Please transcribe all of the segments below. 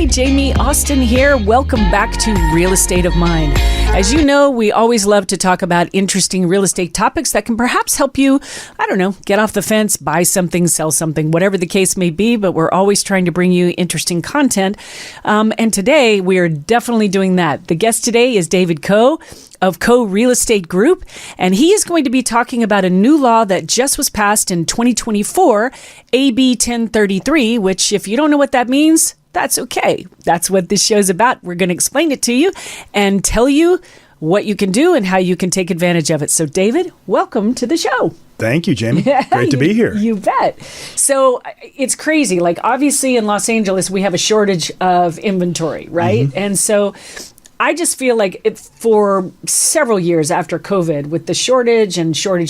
Hi, Jamie Austin here. Welcome back to Real Estate of Mind. As you know, we always love to talk about interesting real estate topics that can perhaps help you, get off the fence, buy something, sell something, whatever the case may be. But we're always trying to bring you interesting content. And today we are definitely doing that. The guest today is David Coe of Coe Real Estate Group, and he is going to be talking about a new law that just was passed in 2024, AB 1033, which if you don't know what that means, that's okay. That's what this show's about. We're going to explain it to you and tell you what you can do and how you can take advantage of it. So, David, welcome to the show. Thank you, Jamie. Great to be here. You bet. So it's crazy. Like, obviously in Los Angeles, we have a shortage of inventory, right? Mm-hmm. And so I just feel like for several years after COVID, with the shortage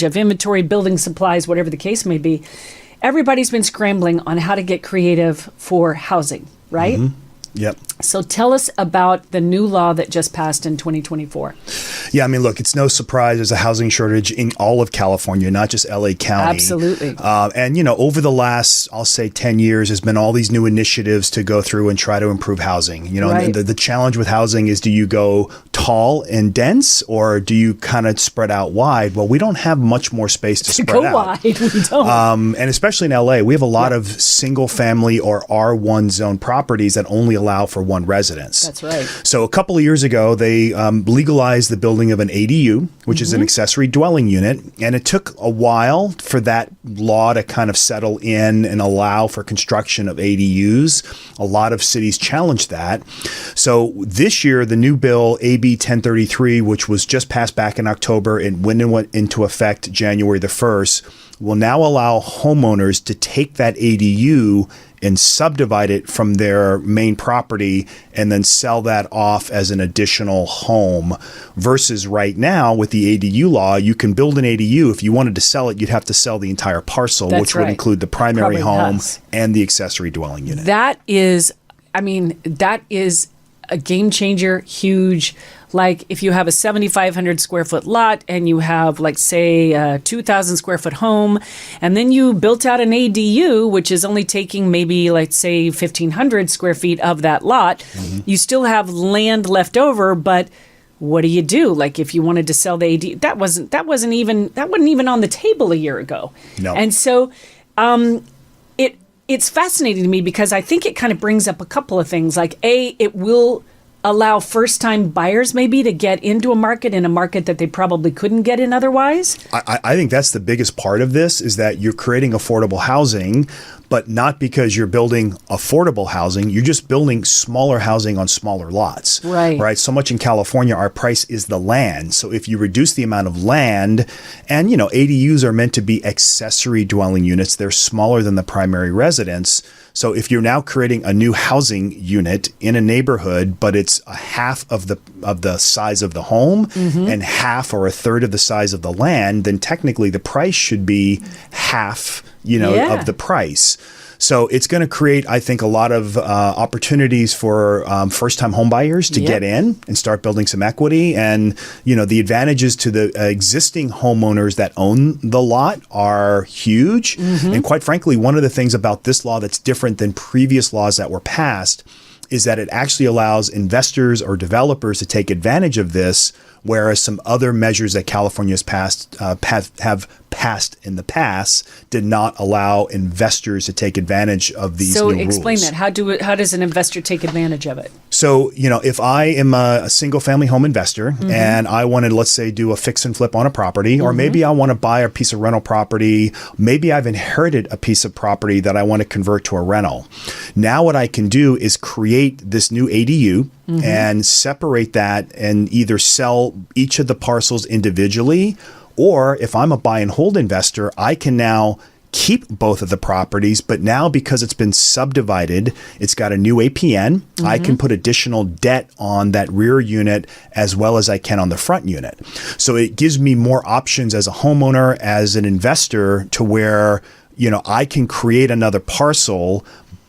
of inventory, building supplies, whatever the case may be, everybody's been scrambling on how to get creative for housing, right? Mm-hmm. Yep. So tell us about the new law that just passed in 2024. Yeah, I mean, look, it's no surprise there's a housing shortage in all of California, not just LA County. Absolutely. And, over the last, I'll say 10 years, there's been all these new initiatives to go through and try to improve housing. Right. The challenge with housing is, do you go tall and dense or do you kind of spread out wide? Well, we don't have much more space to spread go out. Wide, we don't. And especially in LA, we have a lot of single family or R1 zone properties that only allow for one residence. That's right. So a couple of years ago, they legalized the building of an ADU, which is an accessory dwelling unit. And it took a while for that law to kind of settle in and allow for construction of ADUs. A lot of cities challenged that. So this year, the new bill, AB 1033, which was just passed back in October and went into effect January the 1st, will now allow homeowners to take that ADU and subdivide it from their main property and then sell that off as an additional home. Versus right now with the ADU law, you can build an ADU. If you wanted to sell it, you'd have to sell the entire parcel, That's which right. would include the primary home does. and the accessory dwelling unit. That is a game changer, huge. Like if you have a 7,500 square foot lot and you have say a 2,000 square foot home, and then you built out an ADU, which is only taking maybe say 1,500 square feet of that lot, you still have land left over, but what do you do? Like if you wanted to sell the ADU, that wasn't even on the table a year ago. No. And so it's fascinating to me because I think it kind of brings up a couple of things. Like it will allow first-time buyers maybe to get into a market that they probably couldn't get in otherwise? I think that's the biggest part of this, is that you're creating affordable housing, but not because you're building affordable housing. You're just building smaller housing on smaller lots. Right. So much in California, our price is the land. So if you reduce the amount of land, and ADUs are meant to be accessory dwelling units, they're smaller than the primary residence. So if you're now creating a new housing unit in a neighborhood, but it's a half of the size of the home and half or a third of the size of the land, then technically the price should be half, of the price. So it's going to create, I think, a lot of opportunities for first-time homebuyers to get in and start building some equity. And, the advantages to the existing homeowners that own the lot are huge. And quite frankly, one of the things about this law that's different than previous laws that were passed is that it actually allows investors or developers to take advantage of this, whereas some other measures that California has passed have passed in the past did not allow investors to take advantage of these new rules. So explain that. How does an investor take advantage of it? So, if I am a single family home investor and I wanted, let's say, do a fix and flip on a property, or maybe I want to buy a piece of rental property, maybe I've inherited a piece of property that I want to convert to a rental. Now what I can do is create this new ADU and separate that and either sell each of the parcels individually, or if I'm a buy and hold investor, I can now keep both of the properties, but now because it's been subdivided, it's got a new APN. I can put additional debt on that rear unit as well as I can on the front unit. So it gives me more options as a homeowner, as an investor, to where, I can create another parcel,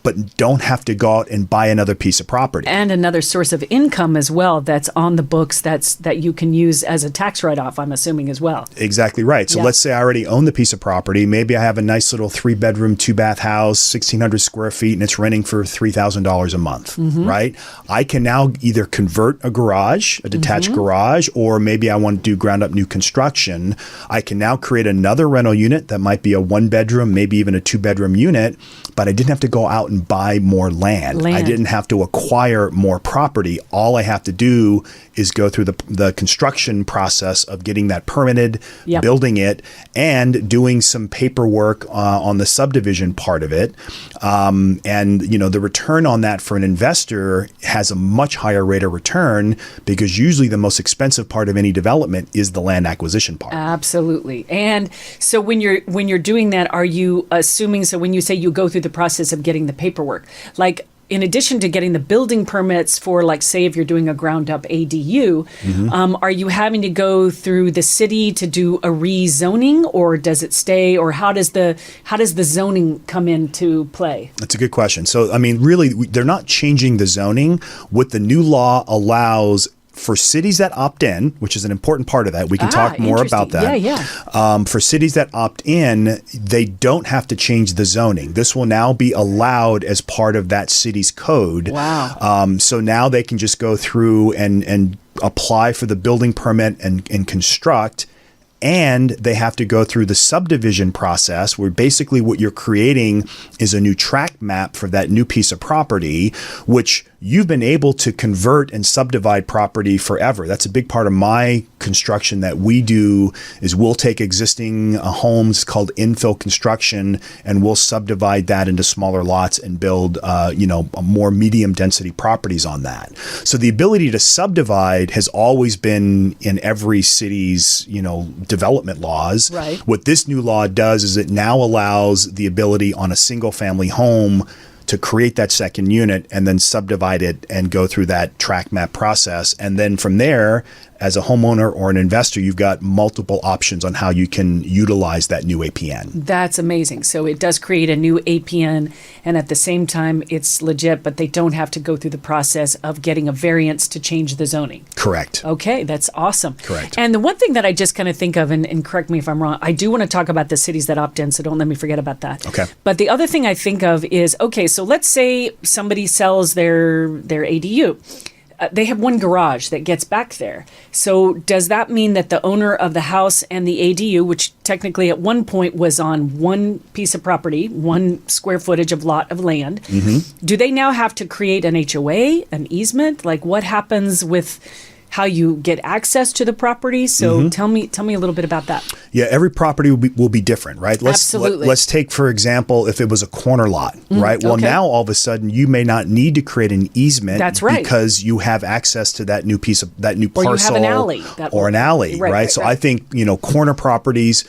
but don't have to go out and buy another piece of property. And another source of income as well that's on the books that you can use as a tax write-off, I'm assuming, as well. Exactly right. So let's say I already own the piece of property. Maybe I have a nice little 3-bedroom, 2-bath house, 1,600 square feet, and it's renting for $3,000 a month, right? I can now either convert a garage, a detached garage, or maybe I want to do ground up new construction. I can now create another rental unit that might be a 1-bedroom, maybe even a 2-bedroom unit, but I didn't have to go out and buy more land. I didn't have to acquire more property. All I have to do is go through the construction process of getting that permitted, building it, and doing some paperwork on the subdivision part of it. And the return on that for an investor has a much higher rate of return, because usually the most expensive part of any development is the land acquisition part. Absolutely. And so when you're doing that, are you assuming, so when you say you go through the process of getting the paperwork, like in addition to getting the building permits for, like, say, if you're doing a ground up ADU, are you having to go through the city to do a rezoning, or does it stay, or how does the zoning come into play? That's a good question. So, I mean, really, they're not changing the zoning. What the new law allows for cities that opt in, which is an important part of that, we can talk more about that. For cities that opt in, they don't have to change the zoning. This will now be allowed as part of that city's code. Wow. So now they can just go through and apply for the building permit and construct. And they have to go through the subdivision process, where basically what you're creating is a new tract map for that new piece of property, which you've been able to convert and subdivide property forever. That's a big part of my construction that we do, is we'll take existing homes called infill construction, and we'll subdivide that into smaller lots and build, more medium density properties on that. So the ability to subdivide has always been in every city's, development laws. Right. What this new law does is it now allows the ability on a single family home to create that second unit and then subdivide it and go through that tract map process. And then from there, as a homeowner or an investor, you've got multiple options on how you can utilize that new APN. That's amazing. So it does create a new APN, and at the same time, it's legit, but they don't have to go through the process of getting a variance to change the zoning. Correct. Okay, that's awesome. Correct. And the one thing that I just kind of think of, and correct me if I'm wrong, I do want to talk about the cities that opt in, so don't let me forget about that. Okay. But the other thing I think of is, okay, so let's say somebody sells their ADU. They have one garage that gets back there. So does that mean that the owner of the house and the ADU, which technically at one point was on one piece of property, 1 square footage of lot of land, do they now have to create an HOA, an easement? Like, what happens with how you get access to the property? So tell me a little bit about that. Yeah, every property will be different, right? Absolutely. Let's take, for example, if it was a corner lot, right? Well, now all of a sudden you may not need to create an easement. That's right. Because you have access to that new piece of that new parcel, or you have an alley, right? So I think corner properties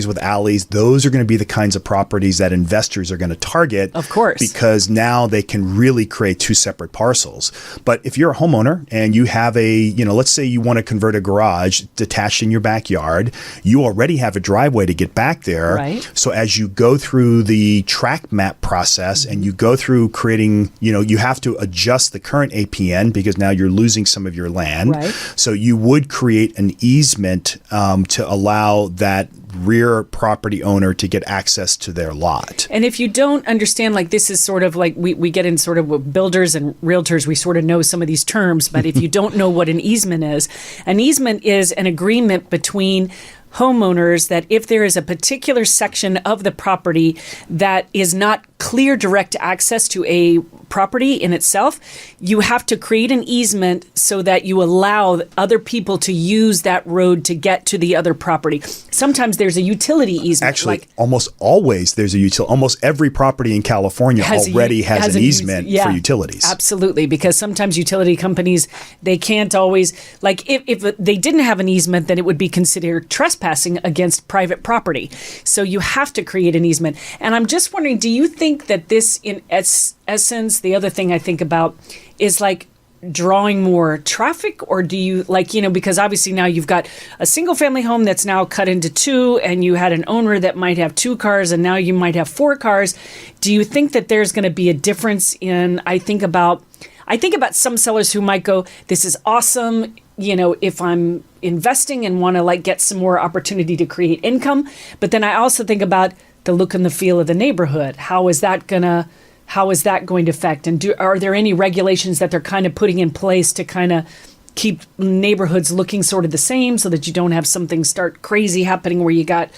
with alleys, those are going to be the kinds of properties that investors are going to target. Of course. Because now they can really create 2 separate parcels. But if you're a homeowner and you have let's say you want to convert a garage detached in your backyard, you already have a driveway to get back there. Right. So as you go through the tract map process and you go through creating, you have to adjust the current APN because now you're losing some of your land. Right. So you would create an easement to allow that rear property owner to get access to their lot. And if you don't understand, like, this is sort of like we get in sort of with builders and realtors, we sort of know some of these terms, but if you don't know what an easement is an agreement between homeowners that if there is a particular section of the property that is not clear direct access to a property in itself, you have to create an easement so that you allow other people to use that road to get to the other property. Sometimes there's a utility easement. Actually, almost always there's a utility. Almost every property in California already has an easement for utilities. Absolutely, because sometimes utility companies, they can't always, like, if they didn't have an easement, then it would be considered trespassing against private property. So you have to create an easement. And I'm just wondering, do you think that this, in essence, the other thing I think about is, like, drawing more traffic, or do you because obviously now you've got a single family home that's now cut into two, and you had an owner that might have 2 cars and now you might have 4 cars. Do you think that there's going to be a difference in, I think about some sellers who might go, this is awesome, if I'm investing and want to get some more opportunity to create income. But then I also think about the look and the feel of the neighborhood. How is that going to affect? And are there any regulations that they're kind of putting in place to kind of keep neighborhoods looking sort of the same, so that you don't have something start crazy happening where you got,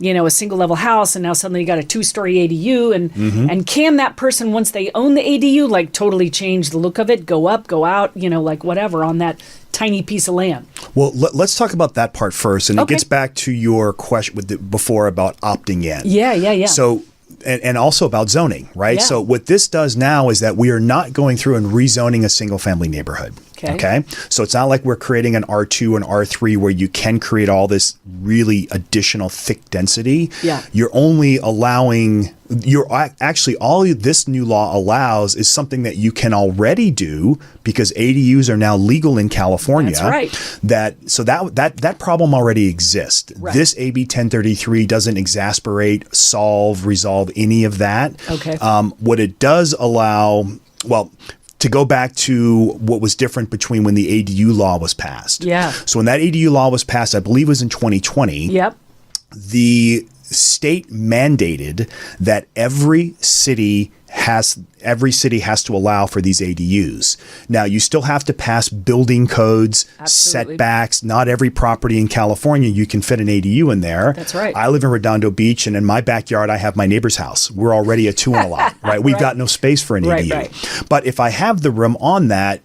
a single level house and now suddenly you got a 2-story ADU, and can that person, once they own the ADU, totally change the look of it, go up, go out, whatever on that tiny piece of land? Well, let's talk about that part first. And it gets back to your question before about opting in. Yeah. So, and also about zoning, right? Yeah. So what this does now is that we are not going through and rezoning a single family neighborhood. Okay. So it's not like we're creating an R2 and R3 where you can create all this really additional thick density. Yeah. You're only allowing, actually all this new law allows is something that you can already do, because ADUs are now legal in California. That's right. That problem already exists. Right. This AB 1033 doesn't resolve any of that. Okay. What it does allow, to go back to what was different between when the ADU law was passed. Yeah. So when that ADU law was passed, I believe it was in 2020. Yep. The state mandated that every city has to allow for these ADUs. Now, you still have to pass building codes, Absolutely. setbacks. Not every property in California you can fit an ADU in there. That's right. I live in Redondo Beach, and in my backyard, I have my neighbor's house. We're already a 2 and a lot, right? We've got no space for an ADU. Right. But if I have the room on that,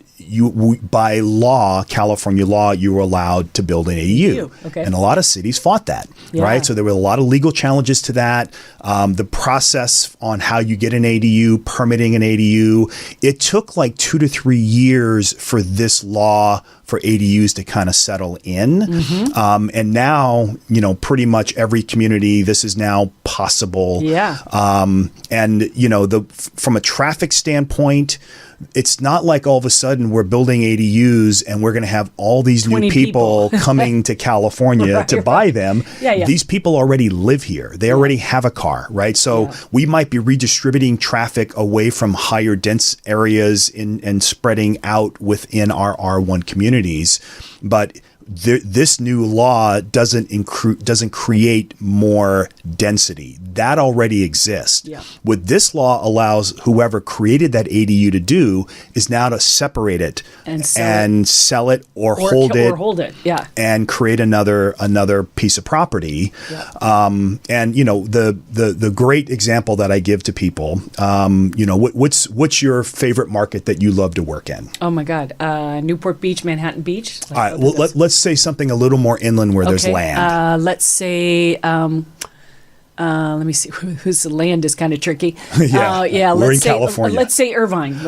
by law, California law, you were allowed to build an ADU. Okay. And a lot of cities fought that, right? So there were a lot of legal challenges to that. The process on how you get an ADU, permitting an ADU, it took 2 to 3 years for this law for ADUs to kind of settle in. Mm-hmm. And now, pretty much every community, this is now possible. Yeah. And, from a traffic standpoint, it's not like all of a sudden we're building ADUs and we're going to have all these new people coming to California to buy them. Yeah. These people already live here. They already have a car, right? So we might be redistributing traffic away from higher dense areas and spreading out within our R1 communities. But this new law doesn't create more density. That already exists. Yeah. What this law allows whoever created that ADU to do is now to separate it and sell it or hold it. Yeah. And create another piece of property. Yeah. And the great example that I give to people, what's your favorite market that you love to work in? Oh my God, Newport Beach, Manhattan Beach. All right. Well, let's say something a little more inland where there's land. Let's say, let me see, whose the land is kind of tricky. We're in California. Let's say Irvine. I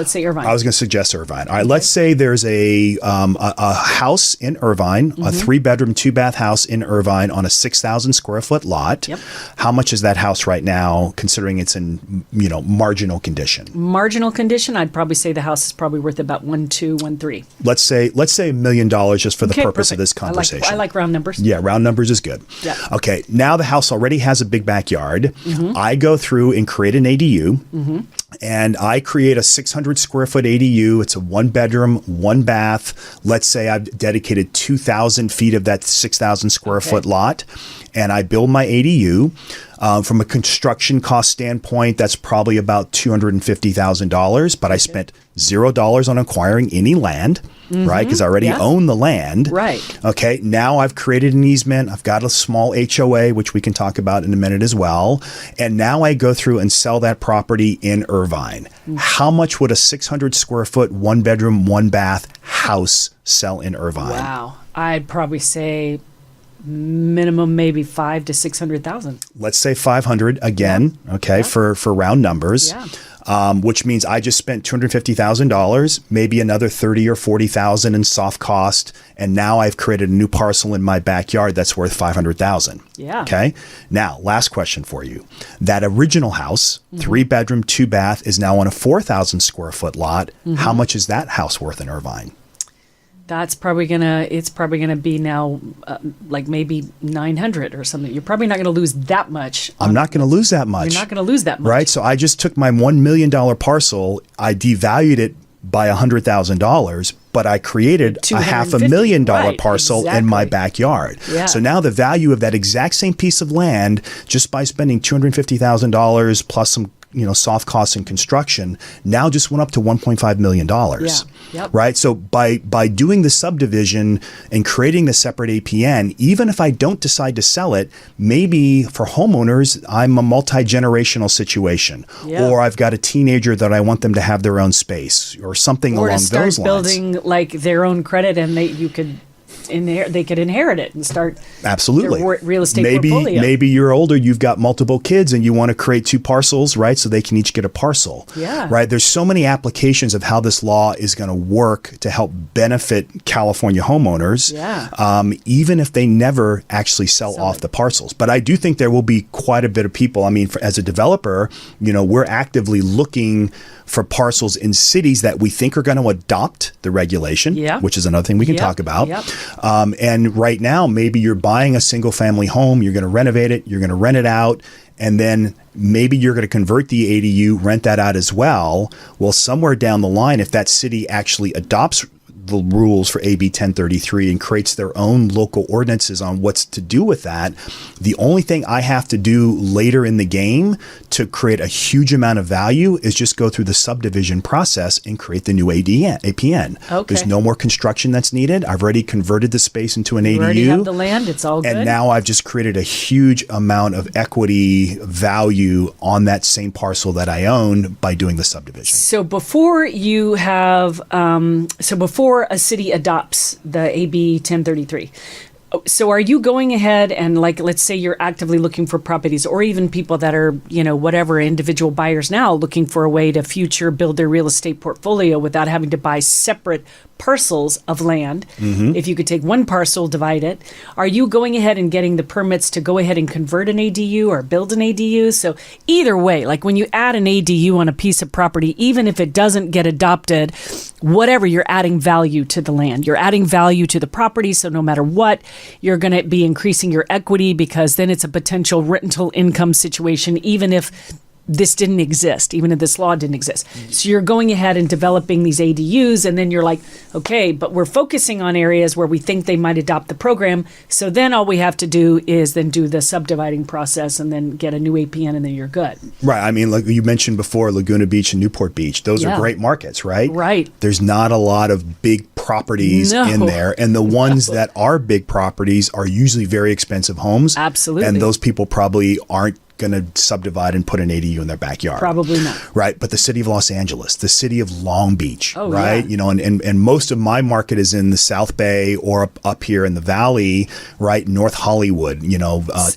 was going to suggest Irvine. All right. Let's say there's a house in Irvine, a 3-bedroom, 2-bath house in Irvine on a 6,000 square foot lot. Yep. How much is that house right now, considering it's in marginal condition? Marginal condition, I'd probably say the house is probably worth about 1.2, 1.3. Let's say $1 million just for the purpose of this conversation. I like round numbers. Yeah, round numbers is good. Yeah. Okay. Now the house already has a big backyard. I go through and create an ADU, and I create a 600 square foot ADU. It's a 1-bedroom, 1-bath. Let's say I've dedicated 2,000 feet of that 6,000 square foot lot, and I build my ADU. From a construction cost standpoint, that's probably about $250,000, but I spent $0 on acquiring any land, right? Because I already own the land. Right. Okay. Now I've created an easement. I've got a small HOA, which we can talk about in a minute as well. And now I go through and sell that property in Irvine. How much would a 600 square foot, 1-bedroom, 1-bath house sell in Irvine? Wow. I'd probably say minimum maybe 500,000 to 600,000. Let's say 500 again, for round numbers. Yeah. which means I just spent $250,000, maybe another $30,000 or $40,000 in soft cost, and now I've created a new parcel in my backyard that's worth $500,000. Yeah. Okay. Now, last question for you. That original house, 3-bedroom, 2-bath, is now on a 4,000 square foot lot. How much is that house worth in Irvine? It's probably gonna be now like maybe 900 or something. You're probably not gonna lose that much. I'm not gonna lose that much. You're not gonna lose that much. Right? So I just took my $1 million parcel, I devalued it by $100,000, but I created a $500,000 parcel in my backyard. Yeah. So now the value of that exact same piece of land, just by spending $250,000 plus some soft costs in construction, now just went up to $1.5 million. Yeah. Yep. Right? So by doing the subdivision and creating the separate APN, even if I don't decide to sell it, maybe for homeowners, I'm a multi-generational situation. Yeah. Or I've got a teenager that I want them to have their own space or something along those lines. Or to start building like their own credit, and they could inherit it and start absolutely their real estate portfolio. Maybe you're older, you've got multiple kids, and you want to create 2 parcels, right? So they can each get a parcel. Yeah. Right. There's so many applications of how this law is going to work to help benefit California homeowners. Yeah. Even if they never actually sell off the parcels. But I do think there will be quite a bit of people. I mean, as a developer, we're actively looking for parcels in cities that we think are going to adopt the regulation, which is another thing we can talk about. Yep. And right now, maybe you're buying a single family home, you're going to renovate it, you're going to rent it out, and then maybe you're going to convert the ADU, rent that out as well. Well, somewhere down the line, if that city actually adopts the rules for AB 1033 and creates their own local ordinances on what's to do with that, the only thing I have to do later in the game to create a huge amount of value is just go through the subdivision process and create the new APN. Okay. There's no more construction that's needed. I've already converted the space into an ADU. You already have the land. It's all good. And now I've just created a huge amount of equity value on that same parcel that I own by doing the subdivision. So before a city adopts the AB 1033, so are you going ahead and, like, let's say you're actively looking for properties, or even people that are, whatever, individual buyers now looking for a way to future build their real estate portfolio without having to buy separate parcels of land. If you could take one parcel, divide it, are you going ahead and getting the permits to go ahead and convert an ADU or build an ADU? So either way, like when you add an ADU on a piece of property, even if it doesn't get adopted, whatever, you're adding value to the land. You're adding value to the property. So no matter what, you're going to be increasing your equity, because then it's a potential rental income situation, even if this didn't exist, even if this law didn't exist. So you're going ahead and developing these ADUs, and then you're like, okay, but we're focusing on areas where we think they might adopt the program. So then all we have to do is then do the subdividing process and then get a new APN, and then you're good. Right. I mean, like you mentioned before, Laguna Beach and Newport Beach, those are great markets, right? Right. There's not a lot of big properties in there. And the ones that are big properties are usually very expensive homes. Absolutely. And those people probably aren't going to subdivide and put an ADU in their backyard. Probably not. Right. But the city of Los Angeles, the city of Long Beach, right? Yeah. And most of my market is in the South Bay or up here in the Valley, right? North Hollywood,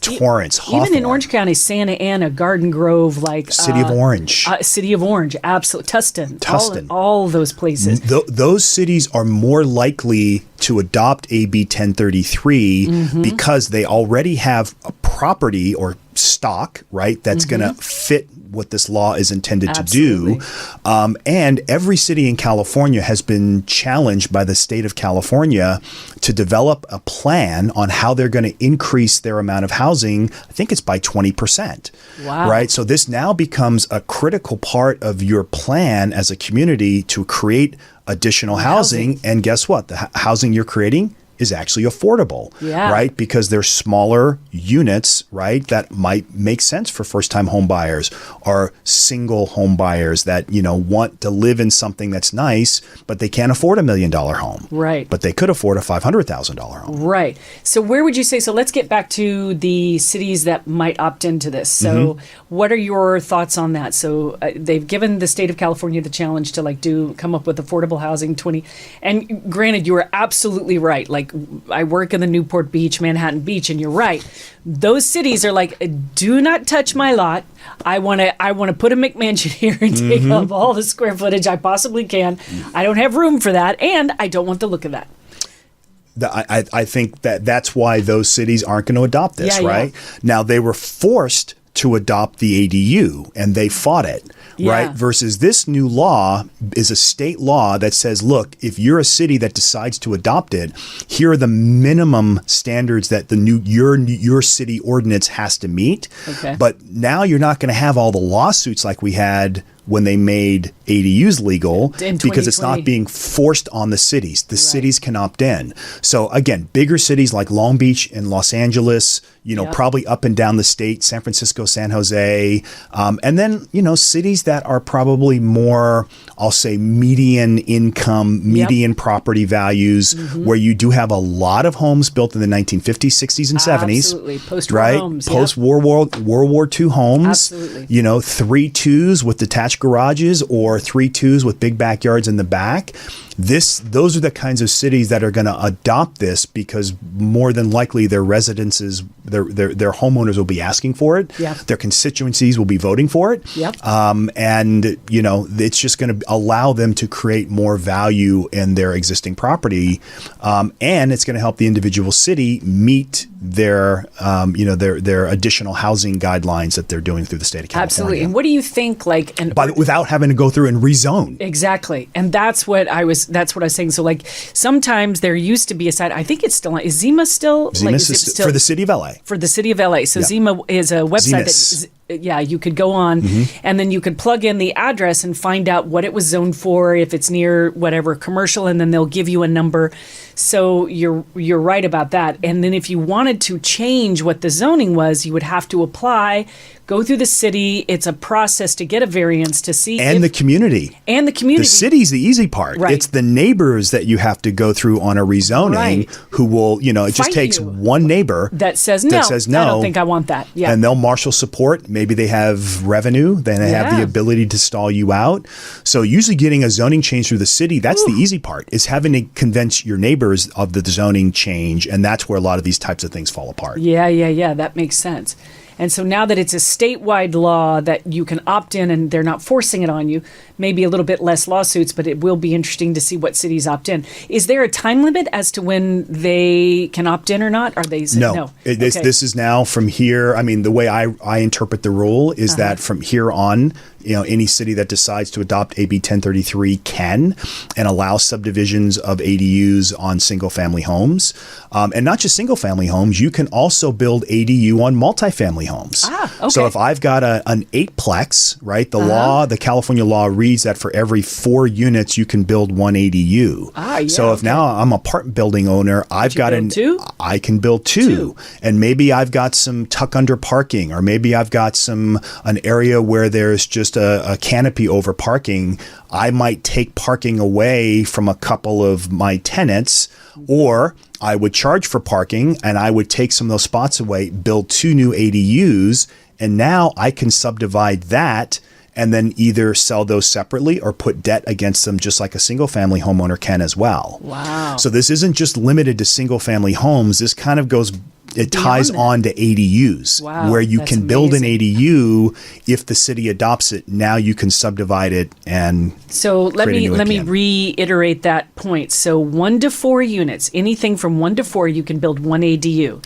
Torrance, Hawthorne. Even in Orange County, Santa Ana, Garden Grove, like City of Orange. City of Orange, absolutely. Tustin. All those places. Those cities are more likely to adopt AB 1033 because they already have a property or stock, right, that's going to fit what this law is intended to do. And every city in California has been challenged by the state of California to develop a plan on how they're going to increase their amount of housing. I think it's by 20%. Wow. Right. So this now becomes a critical part of your plan as a community to create additional housing. And guess what? The housing you're creating is actually affordable, right? Because they're smaller units, right? That might make sense for first-time home buyers or single home buyers that, want to live in something that's nice, but they can't afford $1 million home. Right. But they could afford a $500,000 home. Right. So where would you say, so let's get back to the cities that might opt into this. So what are your thoughts on that? So they've given the state of California the challenge to come up with affordable housing 20. And granted, you are absolutely right. Like, like I work in the Newport Beach, Manhattan Beach, and you're right. Those cities are like, do not touch my lot. I want to put a McMansion here and take up all the square footage I possibly can. I don't have room for that, and I don't want the look of that. I think that's why those cities aren't going to adopt this, right? Yeah. Now, they were forced to adopt the ADU, and they fought it, right? Versus this new law is a state law that says, look, if you're a city that decides to adopt it, here are the minimum standards that your city ordinance has to meet. Okay. But now you're not going to have all the lawsuits like we had when they made ADUs legal, because it's not being forced on the cities. The cities can opt in. So again, bigger cities like Long Beach and Los Angeles, probably up and down the state, San Francisco, San Jose, and then, cities that are probably more, I'll say, median income, median property values, where you do have a lot of homes built in the 1950s, 60s, and 70s. Absolutely. Post-war homes. Post-World War II homes. Absolutely. 3-2s with detached garages or 3-2s with big backyards in the back. Those are the kinds of cities that are going to adopt this, because more than likely their residences, their homeowners will be asking for it. Yep. Their constituencies will be voting for it. Yep. And it's just going to allow them to create more value in their existing property, and it's going to help the individual city meet their additional housing guidelines that they're doing through the state of California. Absolutely. And what do you think, without having to go through and rezone? Exactly. And that's what I was saying. So like sometimes there used to be a site, I think it's still, is Zima still? Zima is still for the city of LA. For the city of LA. So Zima is a website you could go on and then you could plug in the address and find out what it was zoned for, if it's near whatever commercial, and then they'll give you a number. So you're right about that. And then if you wanted to change what the zoning was, you would have to apply, go through the city. It's a process to get a variance to see. And the community. The city's the easy part. Right. It's the neighbors that you have to go through on a rezoning who will, it just takes one neighbor that says no. I don't think I want that. Yeah. And they'll marshal support. Maybe they have revenue. Then they have the ability to stall you out. So usually getting a zoning change through the city, that's the easy part, is having to convince your neighbors of the zoning change. And that's where a lot of these types of things fall apart. Yeah. That makes sense. And so now that it's a statewide law that you can opt in and they're not forcing it on you, maybe a little bit less lawsuits, but it will be interesting to see what cities opt in. Is there a time limit as to when they can opt in or not? Are they? No. This is now from here. I mean, the way I interpret the rule is that from here on, any city that decides to adopt AB 1033 can and allow subdivisions of ADUs on single-family homes. And not just single-family homes, you can also build ADU on multifamily homes. Okay. So if I've got an 8-plex, right, the California law reads that for every 4 units, you can build one ADU. So if now I'm a apartment building owner, I can build two. And maybe I've got some tuck under parking, or maybe I've got an area where there's just a canopy over parking. I might take parking away from a couple of my tenants, or I would charge for parking and I would take some of those spots away, build 2 new ADUs, and now I can subdivide that and then either sell those separately or put debt against them, just like a single family homeowner can as well. Wow. So this isn't just limited to single family homes. This kind of ties on to ADUs, where you can build an ADU if the city adopts it. Now you can subdivide it and let me reiterate that point. So 1 to 4 units, anything from 1 to 4, you can build one ADU.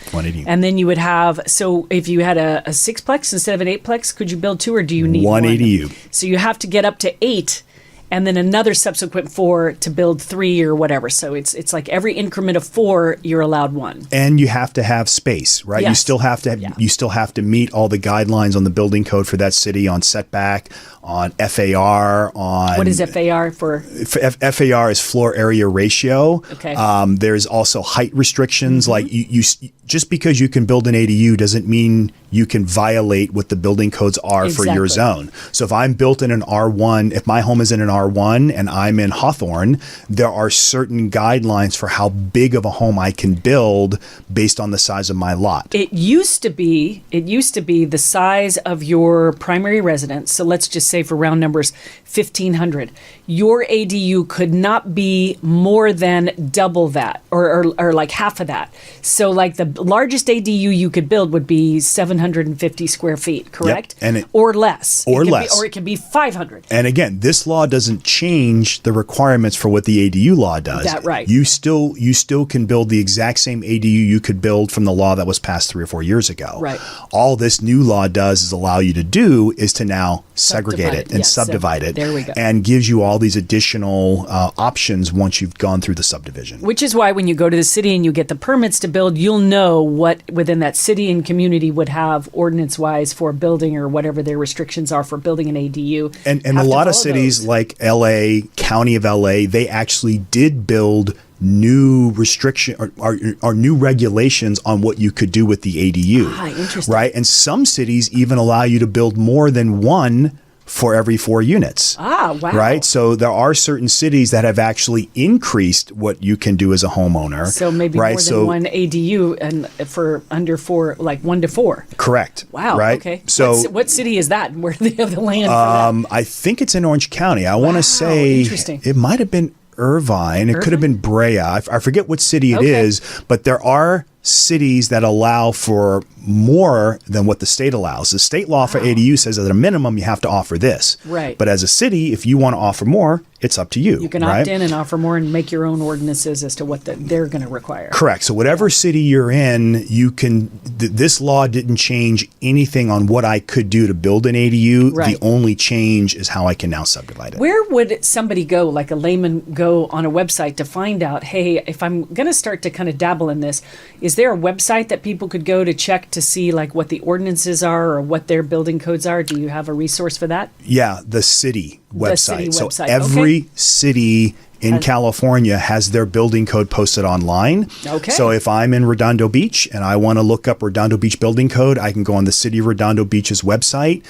And then you would have, so if you had a 6-plex instead of an 8-plex, could you build 2, or do you need one ADU? So you have to get up to 8. And then another subsequent 4 to build 3 or whatever. So it's like every increment of 4, you're allowed 1. And you have to have space, right? Yes. You still have to meet all the guidelines on the building code for that city, on setback, on FAR, on... What is FAR for? FAR is floor area ratio. Okay. There's also height restrictions. Like you just because you can build an ADU doesn't mean you can violate what the building codes are for your zone. So if I'm built in an R1, if my home is in an R1 and I'm in Hawthorne, there are certain guidelines for how big of a home I can build based on the size of my lot. It used to be the size of your primary residence. So let's just say, for round numbers, 1,500. your ADU could not be more than double that or like half of that. So like the largest ADU you could build would be 750 square feet, correct? Yep. Or less. Or less. Or it could be 500. And again, this law doesn't change the requirements for what the ADU law does. That's right. You still can build the exact same ADU you could build from the law that was passed 3 or 4 years ago. Right. All this new law does is allow you to do is to now segregate it and subdivide it. There we go. And gives you all these additional options once you've gone through the subdivision. Which is why when you go to the city and you get the permits to build, you'll know what within that city and community would have ordinance-wise for building or whatever their restrictions are for building an ADU. And a lot of cities like LA, County of LA, they actually did build new restriction or new regulations on what you could do with the ADU. Interesting. Right? And some cities even allow you to build more than one for every 4 units. Wow. Right? So there are certain cities that have actually increased what you can do as a homeowner. So maybe more than one ADU and for under 4, like 1 to 4. Correct. Wow. Right? Okay. So what city is that? Where they have the land for that? I think it's in Orange County. I want to say it might have been Irvine. It could have been Brea. I forget what city it is, but there are cities that allow for more than what the state allows. The state law for ADU says that at a minimum you have to offer this. Right. But as a city, if you want to offer more, it's up to you. You can opt in and offer more and make your own ordinances as to what they're going to require. Correct. So whatever city you're in, you can. This law didn't change anything on what I could do to build an ADU. Right. The only change is how I can now subdivide it. Where would somebody go, like a layman, go on a website to find out, hey, if I'm going to start to kind of dabble in this, is there a website that people could go to check to see like what the ordinances are or what their building codes are? Do you have a resource for that? Yeah, the city website. The city website. So every city in California has their building code posted online. Okay. So if I'm in Redondo Beach and I want to look up Redondo Beach building code, I can go on the City of Redondo Beach's website,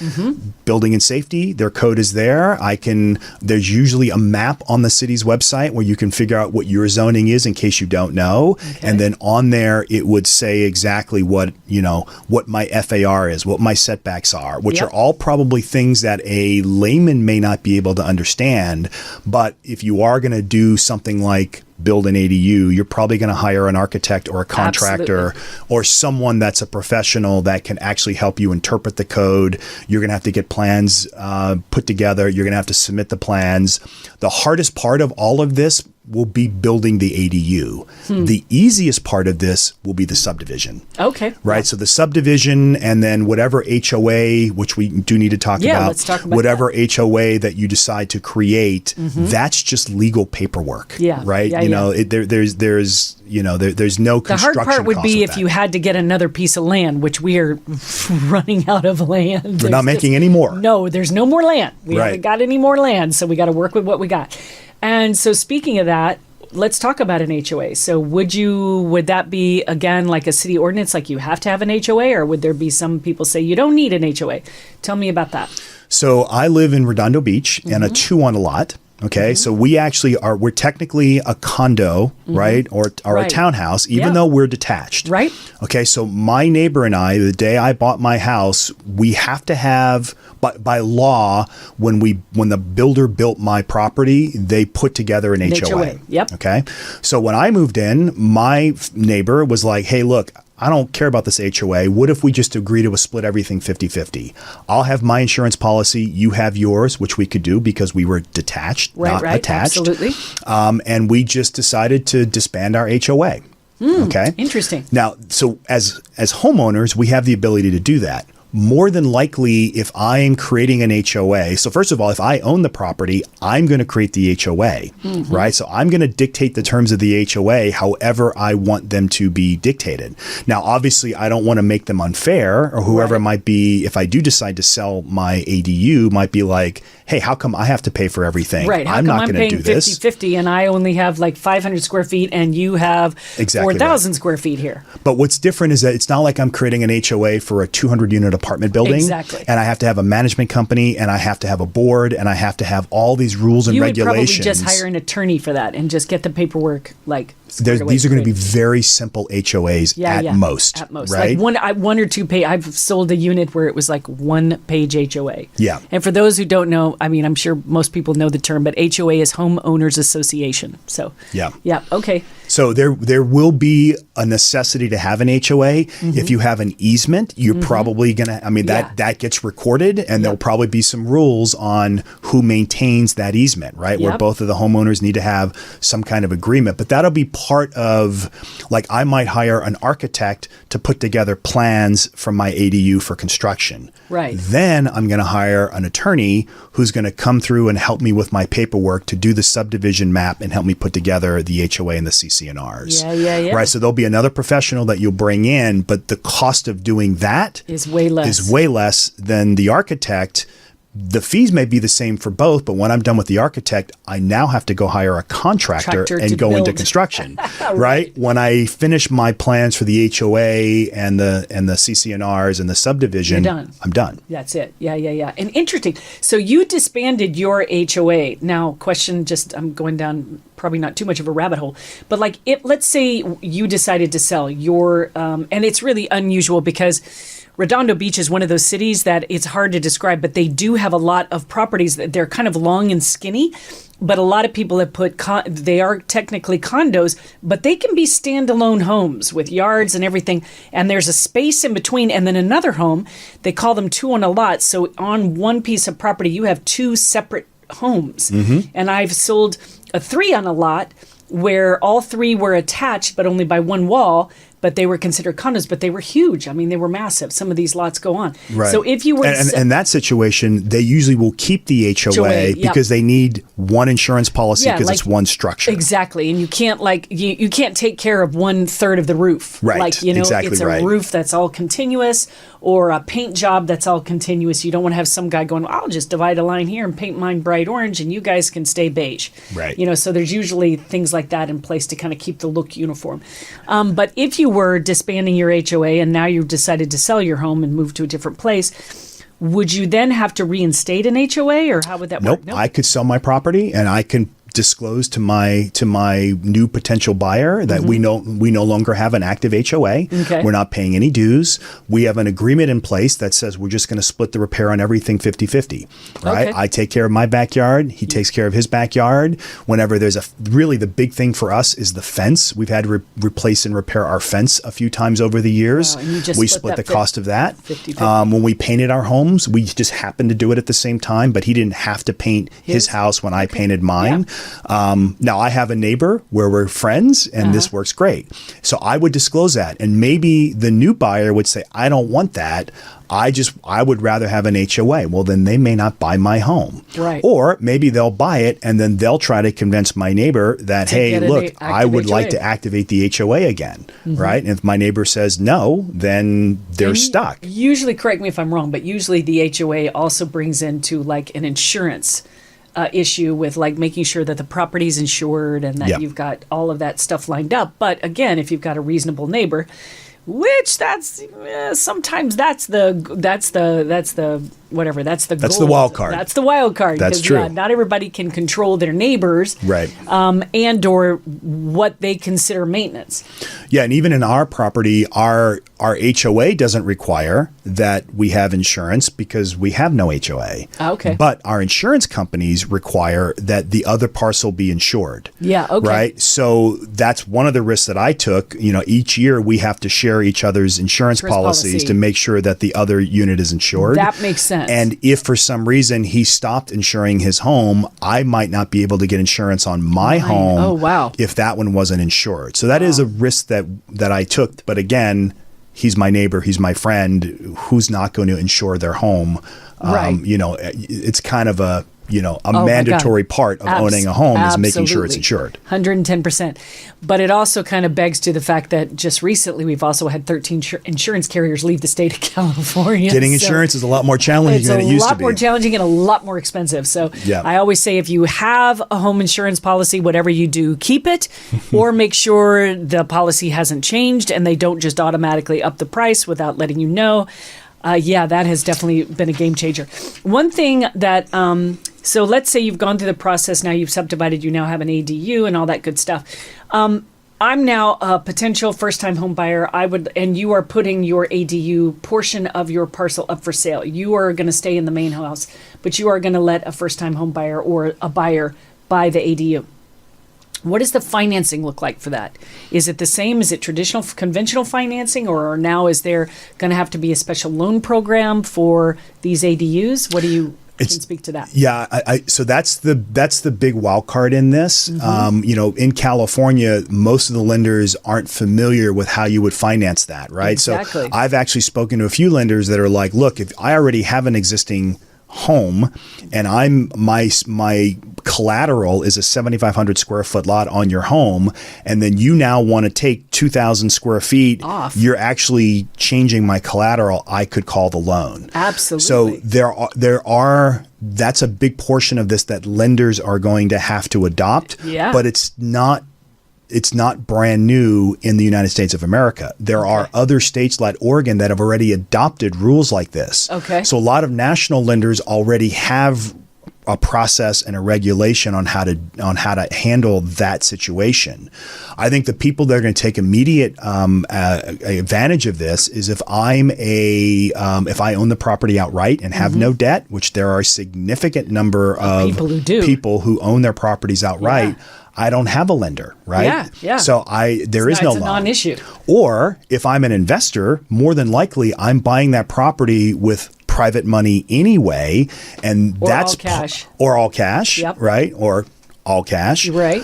building and safety, their code is there. There's usually a map on the city's website where you can figure out what your zoning is in case you don't know. Okay. And then on there, it would say exactly what my FAR is, what my setbacks are, which are all probably things that a layman may not be able to understand. But if you are going to do something like build an ADU, you're probably going to hire an architect or a contractor or someone that's a professional that can actually help you interpret the code. You're going to have to get plans put together. You're going to have to submit the plans. The hardest part of all of this will be building the ADU. The easiest part of this will be the subdivision. Okay. Right. So the subdivision and then whatever HOA, which we do need to talk about, let's talk about whatever HOA that you decide to create, that's just legal paperwork. Yeah. Right. Yeah, there's no construction. The hard part would be if that. you had to get another piece of land, which we are running out of land. We're not making any more. No, there's no more land. We haven't got any more land, so we got to work with what we got. And so speaking of that, let's talk about an HOA. So would that be, again, like a city ordinance, like you have to have an HOA, or would there be some people say you don't need an HOA? Tell me about that. So I live in Redondo Beach in a 2-on lot. Okay, so we're technically a condo, right? Or a townhouse, even though we're detached. Right. Okay, so my neighbor and I, the day I bought my house, we have to have, by law, when the builder built my property, they put together an HOA. Yep. Okay, so when I moved in, my neighbor was like, hey, look, I don't care about this HOA. What if we just agree to split everything 50-50? I'll have my insurance policy. You have yours, which we could do because we were detached, not attached. Absolutely. And we just decided to disband our HOA. Okay. Interesting. Now, so as homeowners, we have the ability to do that. More than likely, if I am creating an HOA, so first of all, if I own the property, I'm going to create the HOA, right? So I'm going to dictate the terms of the HOA however I want them to be dictated. Now, obviously, I don't want to make them unfair, or whoever it might be, if I do decide to sell my ADU, might be like, hey, how come I have to pay for everything? Right. I'm not going to do this. 50-50 and I only have like 500 square feet and you have 4,000 square feet here. But what's different is that it's not like I'm creating an HOA for a 200-unit apartment apartment building. Exactly. And I have to have a management company, and I have to have a board, and I have to have all these rules and regulations. You would probably just hire an attorney for that and just get the paperwork these are going to be very simple HOAs at most. At most. Right? Like one or two page. I've sold a unit where it was like 1 page HOA. Yeah. And for those who don't know, I mean, I'm sure most people know the term, but HOA is Homeowners Association. So, yeah. Okay. So there will be a necessity to have an HOA. If you have an easement, you're probably going to, that gets recorded, and there'll probably be some rules on who maintains that easement, right? Where both of the homeowners need to have some kind of agreement. But that'll be part of, like, I might hire an architect to put together plans from my ADU for construction. Right. Then I'm going to hire an attorney who's going to come through and help me with my paperwork to do the subdivision map and help me put together the HOA and the CC&Rs. Yeah. Right. So there'll be another professional that you'll bring in, but the cost of doing that is way less than the architect. The fees may be the same for both, but when I'm done with the architect, I now have to go hire a contractor and go into construction, right? When I finish my plans for the HOA and the CC&Rs and the subdivision, I'm done. That's it. Yeah. And interesting. So you disbanded your HOA. Now, question, I'm going down probably not too much of a rabbit hole, but like, let's say you decided to sell your, and it's really unusual because Redondo Beach is one of those cities that it's hard to describe, but they do have a lot of properties that they're kind of long and skinny. But a lot of people have they are technically condos, but they can be standalone homes with yards and everything. And there's a space in between and then another home. They call them 2 on a lot. So on one piece of property, you have 2 separate homes. And I've sold a 3 on a lot where all 3 were attached, but only by 1 wall. But they were considered condos, but they were huge. I mean, they were massive. Some of these lots go on. Right. So if you were in that situation, they usually will keep the HOA because they need one insurance policy because it's one structure. Exactly. And you can't you can't take care of 1/3 of the roof. Right. Exactly it's a roof that's all continuous or a paint job that's all continuous. You don't want to have some guy going, I'll just divide a line here and paint mine bright orange and you guys can stay beige. Right. So there's usually things like that in place to kind of keep the look uniform. But if you were disbanding your HOA and now you've decided to sell your home and move to a different place, would you then have to reinstate an HOA or how would that work? Nope. I could sell my property and I can disclose to my new potential buyer that we no longer have an active HOA. Okay. We're not paying any dues. We have an agreement in place that says we're just going to split the repair on everything 50-50. Right? Okay. I take care of my backyard. He takes care of his backyard. Whenever there's really the big thing for us is the fence. We've had to replace and repair our fence a few times over the years. Wow, and you just we split the cost of that. 50-50. When we painted our homes, we just happened to do it at the same time, but he didn't have to paint his house when I painted mine. Yeah. Now I have a neighbor where we're friends and this works great. So I would disclose that. And maybe the new buyer would say, I don't want that. I would rather have an HOA. Well, then they may not buy my home. Right. Or maybe they'll buy it and then they'll try to convince my neighbor that, hey, look, I would like to activate the HOA again. Right. And if my neighbor says no, then they're stuck. Usually, correct me if I'm wrong, but usually the HOA also brings into like an insurance issue with like making sure that the property's insured and that you've got all of that stuff lined up. But again, if you've got a reasonable neighbor, which sometimes that's the wild card. That's the wild card. That's true. Yeah, not everybody can control their neighbors, right? And or what they consider maintenance. Yeah, and even in our property, our HOA doesn't require that we have insurance because we have no HOA. Okay. But our insurance companies require that the other parcel be insured. Yeah. Okay. Right. So that's one of the risks that I took. Each year we have to share each other's insurance policies to make sure that the other unit is insured. That makes sense. And if for some reason he stopped insuring his home, I might not be able to get insurance on my home. Oh, wow. If that one wasn't insured. So that is a risk that I took. But again, he's my neighbor, he's my friend, who's not going to insure their home. Right. It's kind of a mandatory part of owning a home is making sure it's insured. 110%. But it also kind of begs to the fact that just recently we've also had 13 insurance carriers leave the state of California. Getting insurance is a lot more challenging than it used to be. It's a lot more challenging and a lot more expensive. So yeah. I always say if you have a home insurance policy, whatever you do, keep it or make sure the policy hasn't changed and they don't just automatically up the price without letting you know. Yeah, that has definitely been a game changer. One thing that, so let's say you've gone through the process, now you've subdivided, you now have an ADU and all that good stuff. I'm now a potential first-time home buyer. And you are putting your ADU portion of your parcel up for sale. You are going to stay in the main house, but you are going to let a first-time home buyer or a buyer buy the ADU. What does the financing look like for that? Is it the same? Is it traditional, conventional financing, or now is there going to have to be a special loan program for these ADUs? What do you can speak to that? Yeah, so that's the big wild card in this. In California, most of the lenders aren't familiar with how you would finance that, right? Exactly. So I've actually spoken to a few lenders that are like, look, if I already have an existing home and my collateral is a 7,500 square foot lot on your home, and then you now want to take 2,000 square feet off, you're actually changing my collateral, I could call the loan. Absolutely. So that's a big portion of this that lenders are going to have to adopt, but it's not brand new in the United States of America. There are other states like Oregon that have already adopted rules like this. Okay. So a lot of national lenders already have a process and a regulation on how to handle that situation. I think the people that are going to take immediate advantage of this is if I own the property outright and have no debt, which there are a significant number of people who own their properties outright. Yeah. I don't have a lender, right? Yeah. So there is no loan. It's a non-issue. Or if I'm an investor, more than likely I'm buying that property with private money anyway, and that's all cash, yep. Right? Or all cash, right?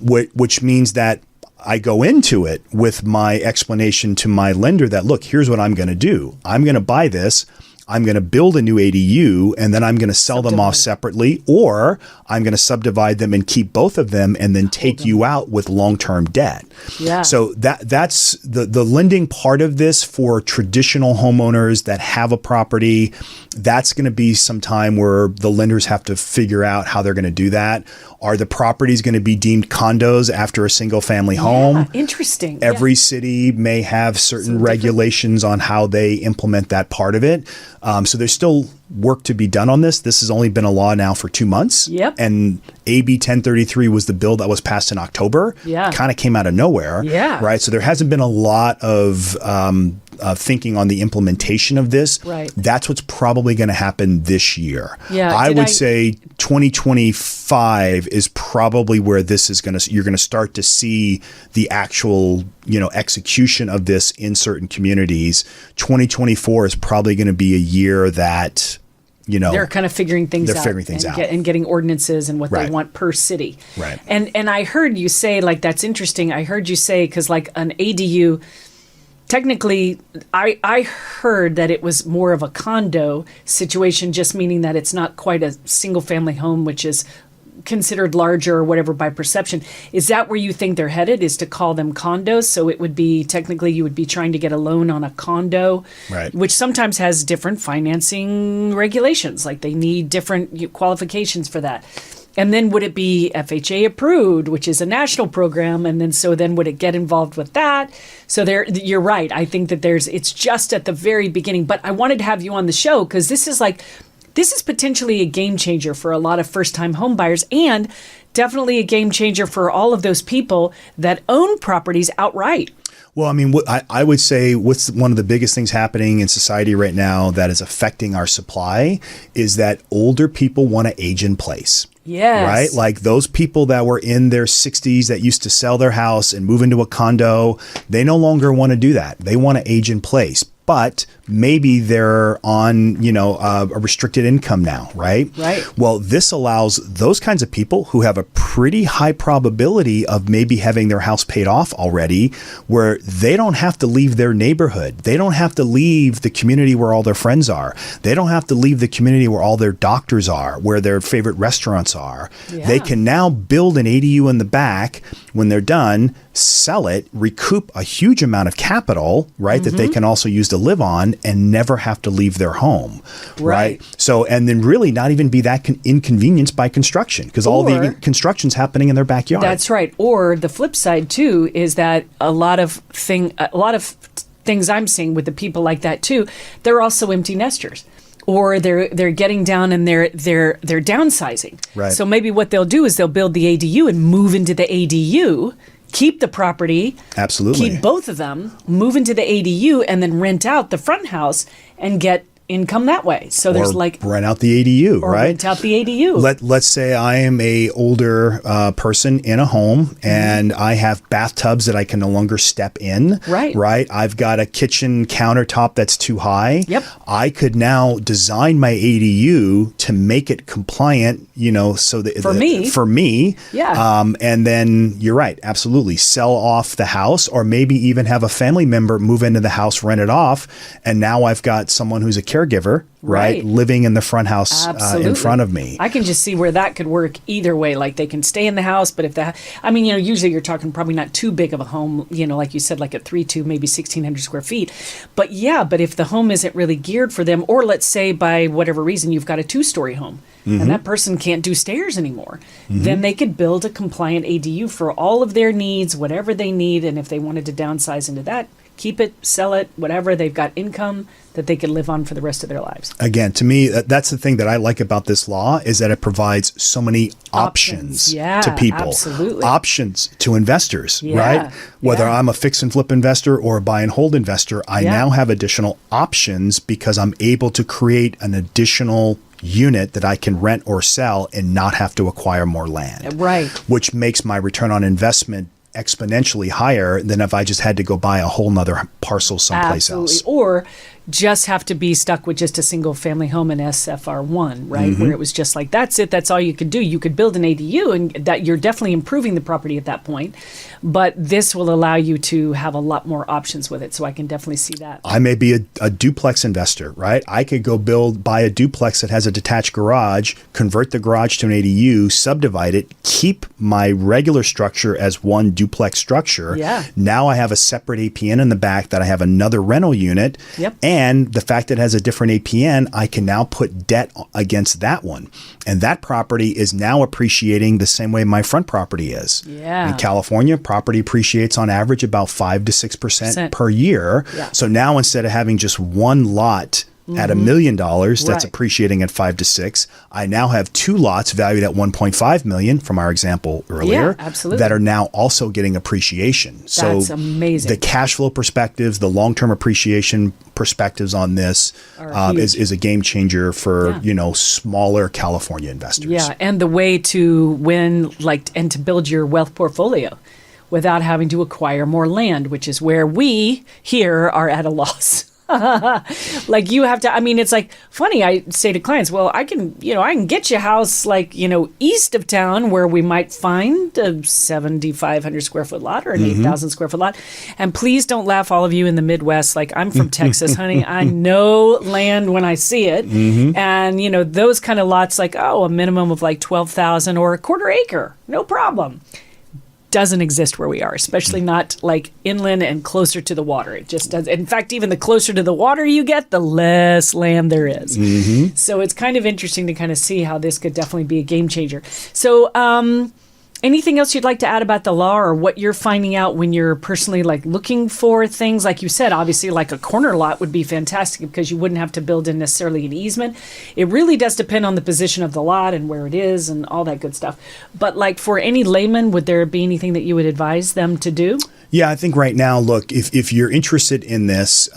Which means that I go into it with my explanation to my lender that, look, here's what I'm going to do. I'm going to buy this. I'm going to build a new ADU, and then I'm going to sell them off separately, or I'm going to subdivide them and keep both of them and then take you out with long-term debt. Yeah. So that's the lending part of this for traditional homeowners that have a property. That's going to be some time where the lenders have to figure out how they're going to do that. Are the properties going to be deemed condos after a single family home? Interesting. Every city may have certain regulations on how they implement that part of it. So there's still work to be done on this. This has only been a law now for 2 months. Yep. And AB 1033 was the bill that was passed in October. Yeah. Kind of came out of nowhere. Yeah. Right. So there hasn't been a lot of thinking on the implementation of this. Right. That's what's probably going to happen this year. Yeah. I would say 2025 is probably where this is you're going to start to see the actual, execution of this in certain communities. 2024 is probably going to be a year that, they're kind of figuring things out. And getting ordinances and what they want per city. Right. And I heard you say, that's interesting. I heard you say, because an ADU, technically, I heard that it was more of a condo situation, just meaning that it's not quite a single family home, which is considered larger or whatever by perception. Is that where you think they're headed, is to call them condos? So it would be, technically, you would be trying to get a loan on a condo, right, which sometimes has different financing regulations. Like they need different qualifications for that. And then would it be FHA approved, which is a national program? And then would it get involved with that? So you're right. I think that it's just at the very beginning. But I wanted to have you on the show because this is potentially a game changer for a lot of first-time home buyers, and definitely a game changer for all of those people that own properties outright. Well, I mean, I would say what's one of the biggest things happening in society right now that is affecting our supply is that older people want to age in place. Yes. Right? Like those people that were in their 60s that used to sell their house and move into a condo, they no longer want to do that. They want to age in place. But maybe they're on, a restricted income now, right? Right. Well, this allows those kinds of people who have a pretty high probability of maybe having their house paid off already, where they don't have to leave their neighborhood. They don't have to leave the community where all their friends are. They don't have to leave the community where all their doctors are, where their favorite restaurants are. Yeah. They can now build an ADU in the back when they're done, sell it, recoup a huge amount of capital, right, that they can also use to live on and never have to leave their home, right? So, and then really not even be that inconvenienced by construction, because all the construction's happening in their backyard. That's right. Or the flip side too is that a lot of things I'm seeing with the people like that too, they're also empty nesters. Or they're getting down and they're downsizing. Right. So maybe what they'll do is they'll build the ADU and move into the ADU, keep the property, absolutely, keep both of them, move into the ADU, and then rent out the front house and get income that way. So there's like rent out the ADU, or right? Rent out the ADU. Let's say I am a older person in a home and I have bathtubs that I can no longer step in. Right. I've got a kitchen countertop that's too high. Yep. I could now design my ADU to make it compliant, so that for me. Yeah. And then you're right. Absolutely. Sell off the house, or maybe even have a family member move into the house, rent it off. And now I've got someone who's a caregiver, right, living in the front house in front of me. I can just see where that could work either way. Like they can stay in the house, but if usually you're talking probably not too big of a home, like you said, like a 3-2, maybe 1,600 square feet. But if the home isn't really geared for them, or let's say by whatever reason you've got a 2-story home and that person can't do stairs anymore, then they could build a compliant ADU for all of their needs, whatever they need. And if they wanted to downsize into that, keep it, sell it, whatever, they've got income that they can live on for the rest of their lives. Again, to me, that's the thing that I like about this law, is that it provides so many options to people. Absolutely. Options to investors, right? Whether I'm a fix and flip investor or a buy and hold investor, I now have additional options because I'm able to create an additional unit that I can rent or sell and not have to acquire more land. Right. Which makes my return on investment exponentially higher than if I just had to go buy a whole nother parcel someplace else. Or just have to be stuck with just a single family home in SFR1, right? Where it was just like, that's it, that's all you could do. You could build an ADU and that you're definitely improving the property at that point. But this will allow you to have a lot more options with it. So I can definitely see that. I may be a duplex investor, right? I could go buy a duplex that has a detached garage, convert the garage to an ADU, subdivide it, keep my regular structure as one duplex structure. Yeah. Now I have a separate APN in the back that I have another rental unit. Yep. And the fact that it has a different APN, I can now put debt against that one. And that property is now appreciating the same way my front property is. Yeah. In California, property appreciates on average about 5 to 6% per year. Yeah. So now instead of having just one lot at $1 million that's appreciating at 5 to 6, I now have 2 lots valued at 1.5 million from our example earlier that are now also getting appreciation. So that's amazing. The cash flow perspectives, the long-term appreciation perspectives on this is a game changer for smaller California investors. Yeah, and the way to win and to build your wealth portfolio without having to acquire more land, which is where we here are at a loss. Like you have to, it's like funny. I say to clients, well, I can get you a house east of town where we might find a 7,500 square foot lot or an 8,000 square foot lot. And please don't laugh, all of you in the Midwest. Like I'm from Texas, honey. I know land when I see it. And those kind of lots, a minimum of 12,000 or a quarter acre, no problem. Doesn't exist where we are, especially not inland and closer to the water. It just does. In fact, even the closer to the water you get, the less land there is. So it's kind of interesting to kind of see how this could definitely be a game changer. So anything else you'd like to add about the law or what you're finding out when you're personally looking for things? Like you said, obviously a corner lot would be fantastic because you wouldn't have to build in necessarily an easement. It really does depend on the position of the lot and where it is and all that good stuff. But for any layman, would there be anything that you would advise them to do? Yeah, I think right now, look, if you're interested in this,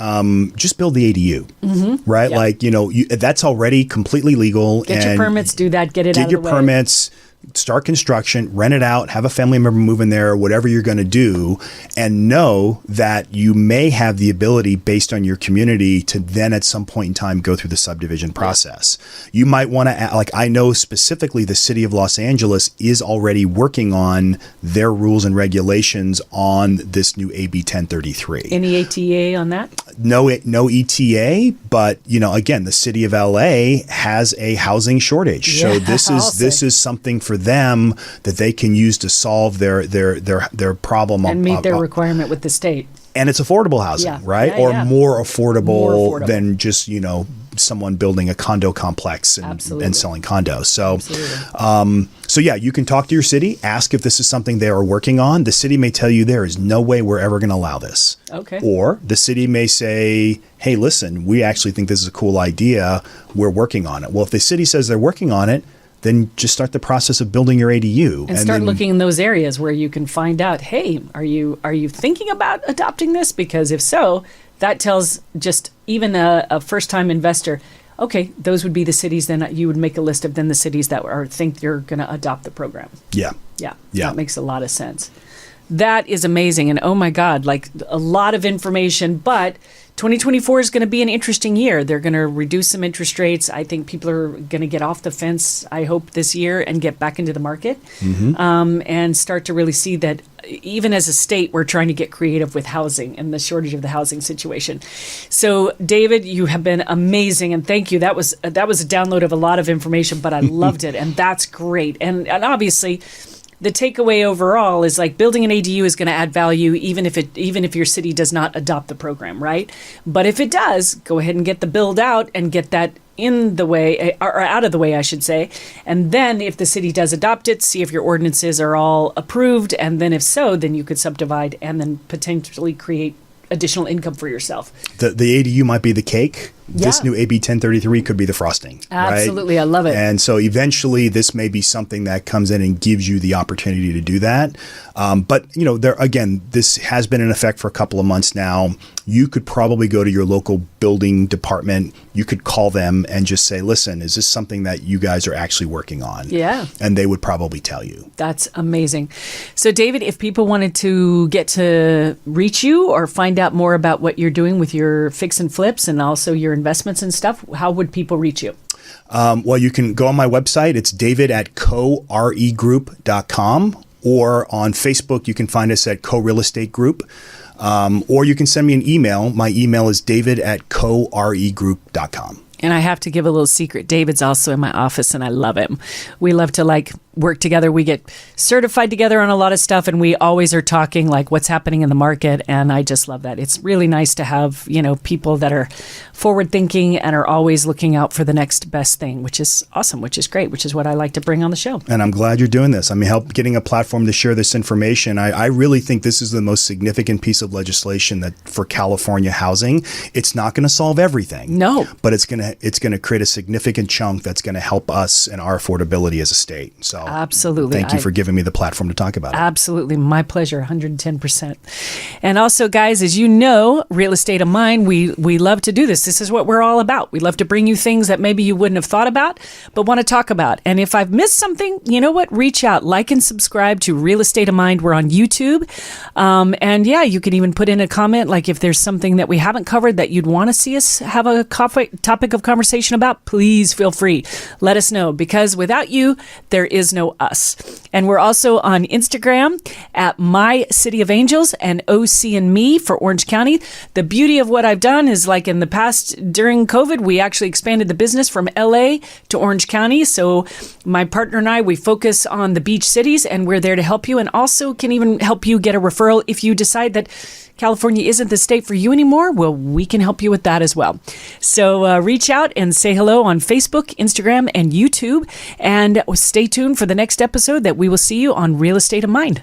just build the ADU, right? Yep. That's already completely legal. Get your permits, do that, get it out of the way. Get your permits, start construction, rent it out, have a family member move in there, whatever you're going to do, and know that you may have the ability based on your community to then at some point in time go through the subdivision process. You might want to, I know specifically the city of Los Angeles is already working on their rules and regulations on this new AB 1033. Any ATA on that? No ETA, but again, the city of LA has a housing shortage. So this is something for them that they can use to solve their problem and meet their requirement with the state. And it's affordable housing, right? More affordable than just someone building a condo complex and selling condos. So yeah, you can talk to your city, ask if this is something they are working on. The city may tell you there is no way we're ever going to allow this. Okay. Or the city may say, hey, listen, we actually think this is a cool idea. We're working on it. Well, if the city says they're working on it, then just start the process of building your ADU. And start looking in those areas where you can find out, hey, are you thinking about adopting this? Because if so, that tells just even a first-time investor, okay, those would be the cities, then you would make a list of then the cities that think you're going to adopt the program. Yeah. That makes a lot of sense. That is amazing. And oh my God, like a lot of information, but 2024 is going to be an interesting year. They're going to reduce some interest rates. I think people are going to get off the fence, I hope, this year and get back into the market and start to really see that even as a state, we're trying to get creative with housing and the shortage of the housing situation. So, David, you have been amazing, and thank you. That was a download of a lot of information, but I loved it, and that's great. And obviously, the takeaway overall is like building an ADU is going to add value even if your city does not adopt the program, right? But if it does, go ahead and get the build out and get that in the way, or out of the way, I should say. And then if the city does adopt it, see if your ordinances are all approved. And then if so, then you could subdivide and then potentially create additional income for yourself. The ADU might be the cake. Yeah. This new AB 1033 could be the frosting. Absolutely. Right? I love it. And so eventually this may be something that comes in and gives you the opportunity to do that. But, this has been in effect for a couple of months now. You could probably go to your local building department. You could call them and just say, listen, is this something that you guys are actually working on? Yeah. And they would probably tell you. That's amazing. So, David, if people wanted to get to reach you or find out more about what you're doing with your fix and flips and also your investments and stuff, how would people reach you? Well, you can go on my website. It's david@coregroup.com, or on Facebook, you can find us at Co-Real Estate Group. Or you can send me an email. My email is david@coregroup.com. And I have to give a little secret. David's also in my office, and I love him. We love to work together. We get certified together on a lot of stuff, and we always are talking like what's happening in the market. And I just love that. It's really nice to have, people that are forward thinking and are always looking out for the next best thing, which is awesome, which is great, which is what I like to bring on the show. And I'm glad you're doing this. I mean, getting a platform to share this information. I really think this is the most significant piece of legislation that for California housing. It's not going to solve everything. No. But it's going to create a significant chunk that's going to help us and our affordability as a state. So absolutely. Thank you for giving me the platform to talk about it. Absolutely. My pleasure. 110%. And also, guys, as you know, Real Estate of Mind, we love to do this. This is what we're all about. We love to bring you things that maybe you wouldn't have thought about, but want to talk about. And if I've missed something, you know what? Reach out, like and subscribe to Real Estate of Mind. We're on YouTube. And yeah, you can even put in a comment, like if there's something that we haven't covered that you'd want to see us have a topic of conversation about, please feel free. Let us know, because without you, there is no us. And we're also on Instagram at My City of Angels and OC and Me for Orange County. The beauty of what I've done is, like in the past during COVID, we actually expanded the business from LA to Orange County. So my partner and I, we focus on the beach cities, and we're there to help you, and also can even help you get a referral if you decide that California isn't the state for you anymore. Well, we can help you with that as well. So reach out and say hello on Facebook, Instagram, and YouTube. And stay tuned for the next episode that we will see you on Real Estate of Mind.